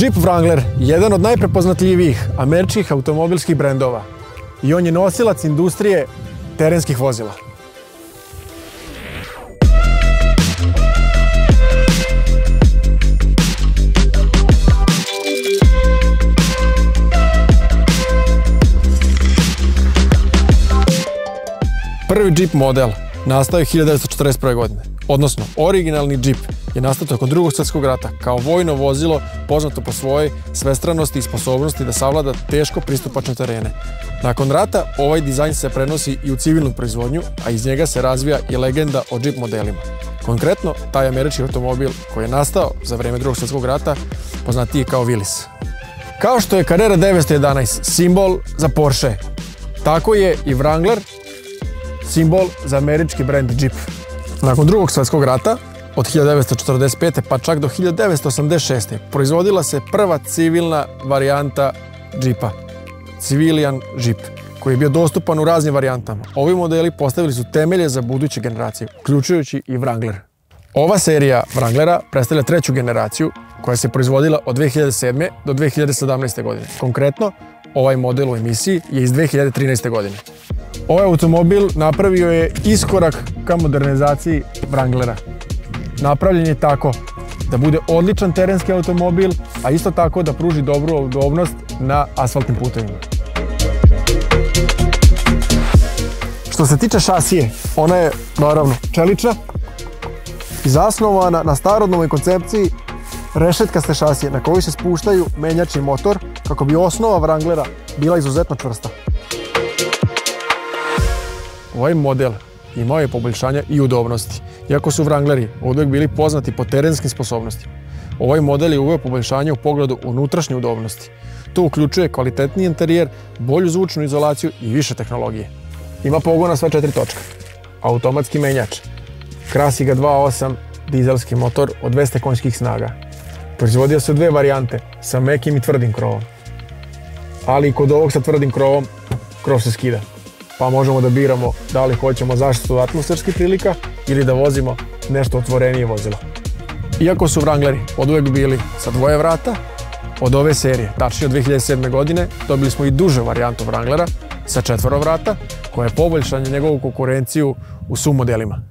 Jeep Wrangler je jedan od najprepoznatljivijih američkih automobilskih brendova i on je nosilac industrije terenskih vozila. Prvi Jeep model nastao je 1941. godine, odnosno originalni Jeep je nastao tokom Drugog svjetskog rata kao vojno vozilo poznato po svojoj svestranosti i sposobnosti da savlada teško pristupačne terene. Nakon rata ovaj dizajn se prenosi i u civilnu proizvodnju, a iz njega se razvija i legenda o Jeep modelima. Konkretno, taj američki automobil koji je nastao za vrijeme Drugog svjetskog rata poznatiji kao Willys. Kao što je Carrera 911 simbol za Porsche, tako je i Wrangler simbol za američki brend Jeep. Nakon Drugog svjetskog rata, od 1945. pa čak do 1986. proizvodila se prva civilna varijanta Jeepa, Civilian Jeep, koji je bio dostupan u raznim varijantama. Ovi modeli postavili su temelje za buduće generacije, uključujući i Wrangler. Ova serija Wranglera predstavlja treću generaciju koja se proizvodila od 2007. do 2017. godine. Konkretno, ovaj model u emisiji je iz 2013. godine. Ovaj automobil napravio je iskorak ka modernizaciji Wranglera. Napravljen je tako da bude odličan terenski automobil, a isto tako da pruži dobru udobnost na asfaltnim putevima. Što se tiče šasije, ona je naravno čelična i zasnovana na starodobnoj koncepciji rešetkaste šasije na koju se spuštaju menjač i motor kako bi osnova Wranglera bila izuzetno čvrsta. Ovaj model imao je poboljšanja i udobnosti. Iako su Wrangleri oduvijek bili poznati po terenskim sposobnostima, ovaj model je uveo poboljšanje u pogledu unutrašnje udobnosti. To uključuje kvalitetniji interijer, bolju zvučnu izolaciju i više tehnologije. Ima pogon na sve 4 točke, automatski menjač, krasi ga 2.8 dizelski motor od 200 konjskih snaga. Proizvodio se u dve varijante, sa mekim i tvrdim krovom. Ali i kod ovog sa tvrdim krovom, krov se skida. Pa možemo da biramo da li hoćemo zaštitu od atmosferskih prilika ili da vozimo nešto otvorenije vozilo. Iako su Wrangleri oduvijek bili sa dvoje vrata, od ove serije, tačnije od 2007. godine, dobili smo i dužu varijantu Wranglera sa 4 vrata, koja je poboljšanje njegovu konkurenciju u SUV modelima.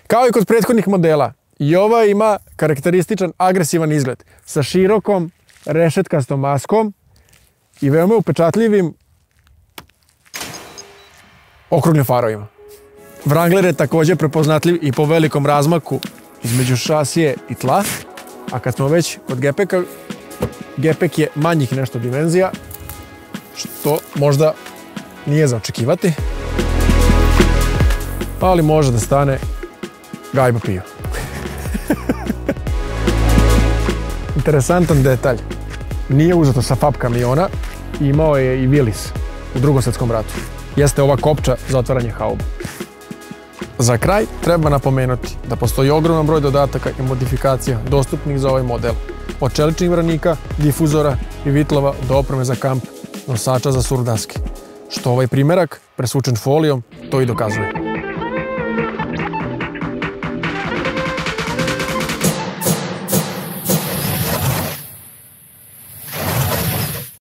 Kao i kod prethodnih modela, i ova ima karakterističan agresivan izgled sa širokom rešetkastom maskom i veoma upečatljivim okruglim farovima. Wrangler je također prepoznatljiv i po velikom razmaku između šasije i tla, a kad smo već kod gepeka, gepek je manjih nešto dimenzija, što možda nije za očekivati, ali može da stane gajba piju. Interesantan detalj, nije uzeto sa FAB kamiona, imao je i Willys u Drugom svjetskom ratu. Jeste ova kopča za otvaranje haube. Za kraj treba napomenuti da postoji ogroman broj dodataka i modifikacija dostupnih za ovaj model. Od čeličnih branika, difuzora i vitlova do opreme za kamp, nosača za surf daske. Što ovaj primerak, presvučen folijom, to i dokazuje.